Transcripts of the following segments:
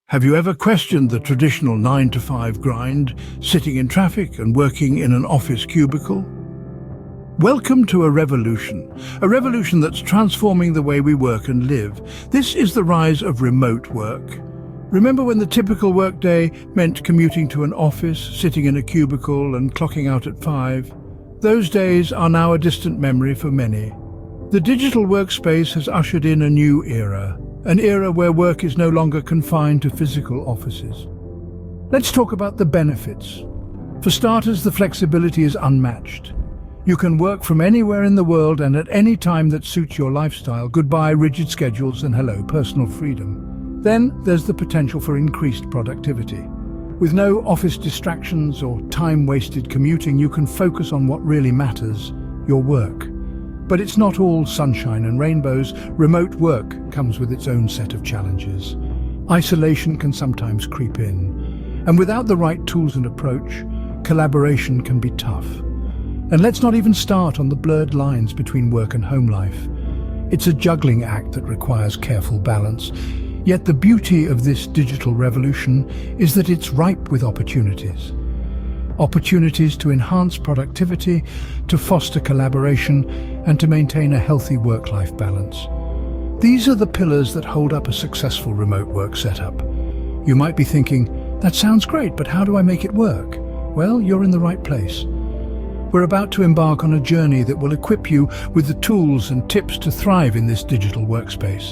Have you ever questioned the traditional 9 to 5 grind, sitting in traffic and working in an office cubicle? Welcome to a revolution that's transforming the way we work and live. This is the rise of remote work. Remember when the typical workday meant commuting to an office, sitting in a cubicle and clocking out at 5? Those days are now a distant memory for many. The digital workspace has ushered in a new era, an era where work is no longer confined to physical offices. Let's talk about the benefits. For starters, the flexibility is unmatched. You can work from anywhere in the world and at any time that suits your lifestyle. Goodbye rigid schedules and hello personal freedom. Then there's the potential for increased productivity. With no office distractions or time-wasted commuting, you can focus on what really matters, your work. But it's not all sunshine and rainbows. Remote work comes with its own set of challenges. Isolation can sometimes creep in. And without the right tools and approach, collaboration can be tough. And let's not even start on the blurred lines between work and home life. It's a juggling act that requires careful balance. Yet the beauty of this digital revolution is that it's ripe with opportunities. Opportunities to enhance productivity, to foster collaboration, and to maintain a healthy work-life balance. These are the pillars that hold up a successful remote work setup. You might be thinking, that sounds great, but how do I make it work? Well, you're in the right place. We're about to embark on a journey that will equip you with the tools and tips to thrive in this digital workspace.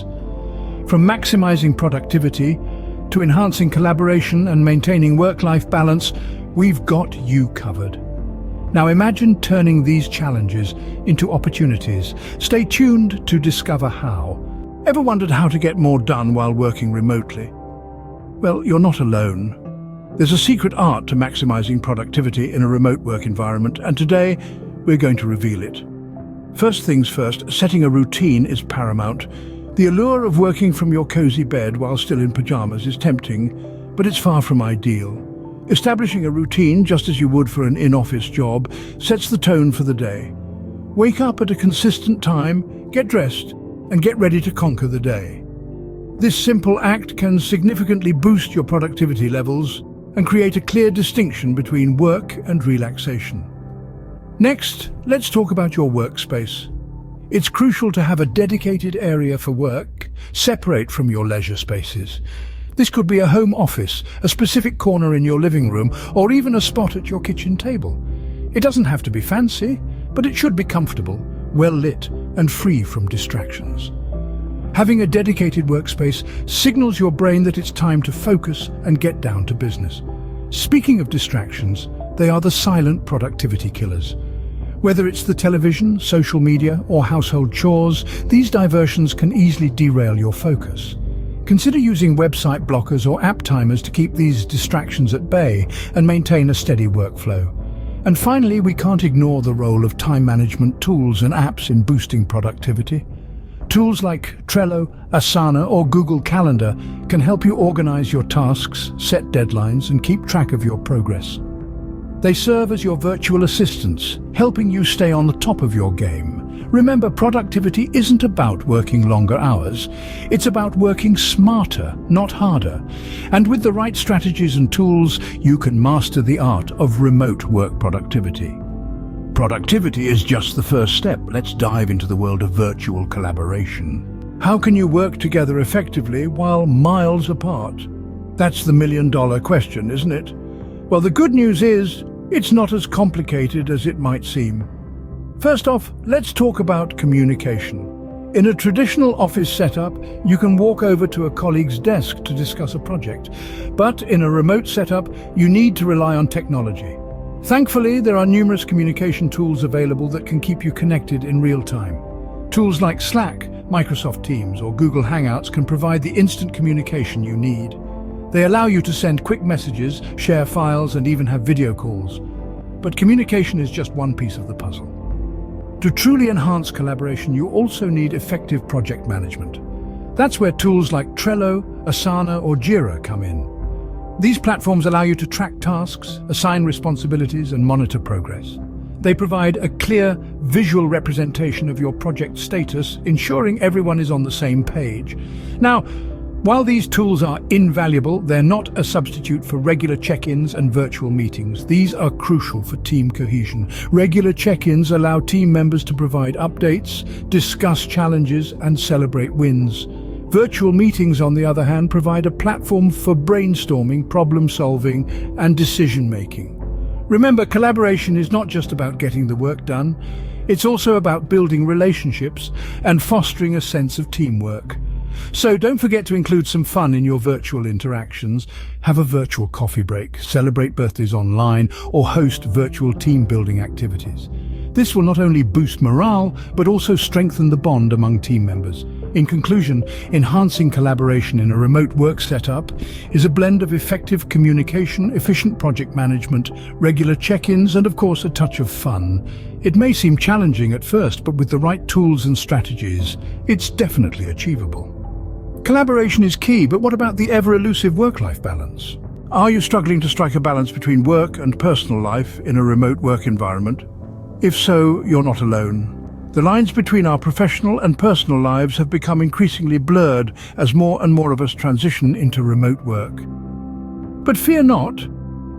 From maximizing productivity to enhancing collaboration and maintaining work-life balance, we've got you covered. Now imagine turning these challenges into opportunities. Stay tuned to discover how. Ever wondered how to get more done while working remotely? Well, you're not alone. There's a secret art to maximizing productivity in a remote work environment, and today we're going to reveal it. First things first, setting a routine is paramount. The allure of working from your cozy bed while still in pajamas is tempting, but it's far from ideal. Establishing a routine, just as you would for an in-office job, sets the tone for the day. Wake up at a consistent time, get dressed, and get ready to conquer the day. This simple act can significantly boost your productivity levels and create a clear distinction between work and relaxation. Next, let's talk about your workspace. It's crucial to have a dedicated area for work, separate from your leisure spaces. This could be a home office, a specific corner in your living room, or even a spot at your kitchen table. It doesn't have to be fancy, but it should be comfortable, well lit, and free from distractions. Having a dedicated workspace signals your brain that it's time to focus and get down to business. Speaking of distractions, they are the silent productivity killers. Whether it's the television, social media, or household chores, these diversions can easily derail your focus. Consider using website blockers or app timers to keep these distractions at bay and maintain a steady workflow. And finally, we can't ignore the role of time management tools and apps in boosting productivity. Tools like Trello, Asana, or Google Calendar can help you organize your tasks, set deadlines, and keep track of your progress. They serve as your virtual assistants, helping you stay on the top of your game. Remember, productivity isn't about working longer hours. It's about working smarter, not harder. And with the right strategies and tools, you can master the art of remote work productivity. Productivity is just the first step. Let's dive into the world of virtual collaboration. How can you work together effectively while miles apart? That's the million-dollar question, isn't it? Well, the good news is, it's not as complicated as it might seem. First off, let's talk about communication. In a traditional office setup, you can walk over to a colleague's desk to discuss a project. But in a remote setup, you need to rely on technology. Thankfully, there are numerous communication tools available that can keep you connected in real time. Tools like Slack, Microsoft Teams, or Google Hangouts can provide the instant communication you need. They allow you to send quick messages, share files, and even have video calls. But communication is just one piece of the puzzle. To truly enhance collaboration, you also need effective project management. That's where tools like Trello, Asana, or Jira come in. These platforms allow you to track tasks, assign responsibilities, and monitor progress. They provide a clear, visual representation of your project status, ensuring everyone is on the same page. Now, While these tools are invaluable, they're not a substitute for regular check-ins and virtual meetings. These are crucial for team cohesion. Regular check-ins allow team members to provide updates, discuss challenges, and celebrate wins. Virtual meetings, on the other hand, provide a platform for brainstorming, problem-solving, and decision-making. Remember, collaboration is not just about getting the work done. It's also about building relationships and fostering a sense of teamwork. So don't forget to include some fun in your virtual interactions. Have a virtual coffee break, celebrate birthdays online, or host virtual team-building activities. This will not only boost morale, but also strengthen the bond among team members. In conclusion, enhancing collaboration in a remote work setup is a blend of effective communication, efficient project management, regular check-ins, and of course a touch of fun. It may seem challenging at first, but with the right tools and strategies, it's definitely achievable. Collaboration is key, but what about the ever-elusive work-life balance? Are you struggling to strike a balance between work and personal life in a remote work environment? If so, you're not alone. The lines between our professional and personal lives have become increasingly blurred as more and more of us transition into remote work. But fear not.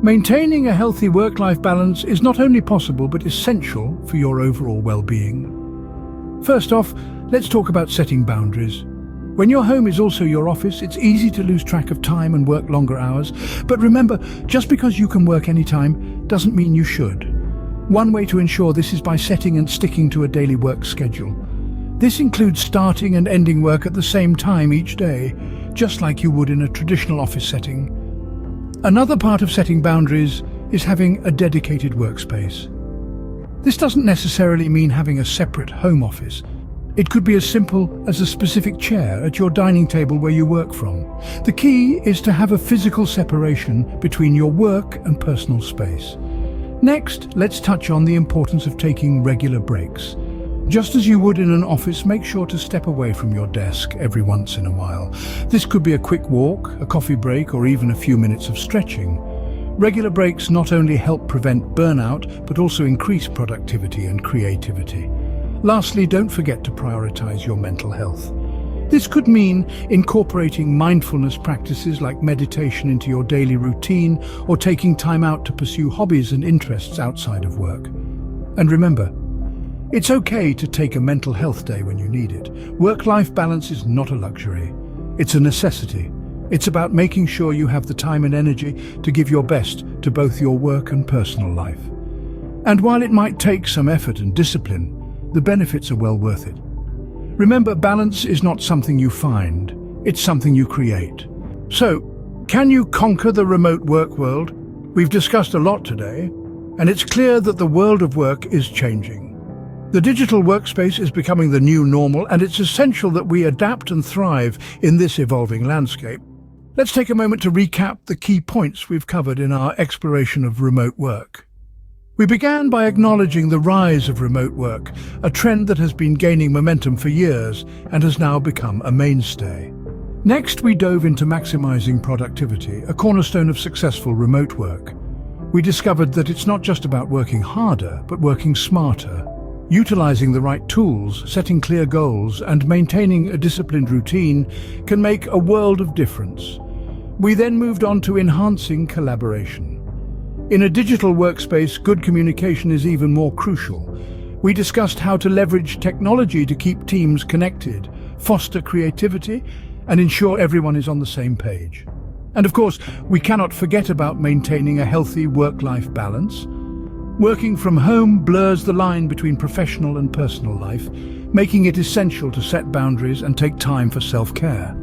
Maintaining a healthy work-life balance is not only possible but essential for your overall well-being. First off, let's talk about setting boundaries. When your home is also your office, it's easy to lose track of time and work longer hours. But remember, just because you can work anytime doesn't mean you should. One way to ensure this is by setting and sticking to a daily work schedule. This includes starting and ending work at the same time each day, just like you would in a traditional office setting. Another part of setting boundaries is having a dedicated workspace. This doesn't necessarily mean having a separate home office. It could be as simple as a specific chair at your dining table where you work from. The key is to have a physical separation between your work and personal space. Next, let's touch on the importance of taking regular breaks. Just as you would in an office, make sure to step away from your desk every once in a while. This could be a quick walk, a coffee break, or even a few minutes of stretching. Regular breaks not only help prevent burnout, but also increase productivity and creativity. Lastly, don't forget to prioritize your mental health. This could mean incorporating mindfulness practices like meditation into your daily routine or taking time out to pursue hobbies and interests outside of work. And remember, it's okay to take a mental health day when you need it. Work-life balance is not a luxury. It's a necessity. It's about making sure you have the time and energy to give your best to both your work and personal life. And while it might take some effort and discipline, the benefits are well worth it. Remember, balance is not something you find, it's something you create. So, can you conquer the remote work world? We've discussed a lot today, and it's clear that the world of work is changing. The digital workspace is becoming the new normal, and it's essential that we adapt and thrive in this evolving landscape. Let's take a moment to recap the key points we've covered in our exploration of remote work. We began by acknowledging the rise of remote work, a trend that has been gaining momentum for years and has now become a mainstay. Next, we dove into maximizing productivity, a cornerstone of successful remote work. We discovered that it's not just about working harder, but working smarter. Utilizing the right tools, setting clear goals, and maintaining a disciplined routine can make a world of difference. We then moved on to enhancing collaboration. In a digital workspace, good communication is even more crucial. We discussed how to leverage technology to keep teams connected, foster creativity, and ensure everyone is on the same page. And of course, we cannot forget about maintaining a healthy work-life balance. Working from home blurs the line between professional and personal life, making it essential to set boundaries and take time for self-care.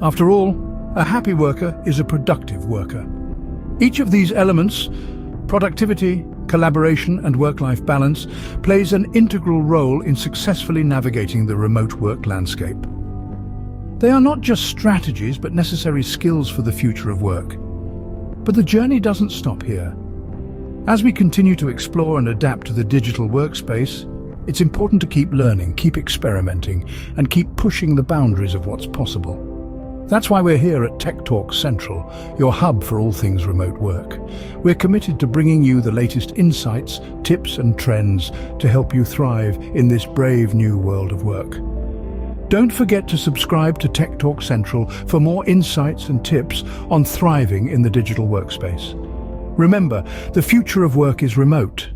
After all, a happy worker is a productive worker. Each of these elements, productivity, collaboration, and work-life balance, plays an integral role in successfully navigating the remote work landscape. They are not just strategies, but necessary skills for the future of work. But the journey doesn't stop here. As we continue to explore and adapt to the digital workspace, it's important to keep learning, keep experimenting, and keep pushing the boundaries of what's possible. That's why we're here at TechTalkCentral, your hub for all things remote work. We're committed to bringing you the latest insights, tips and trends to help you thrive in this brave new world of work. Don't forget to subscribe to Tech Talk Central for more insights and tips on thriving in the digital workspace. Remember, the future of work is remote,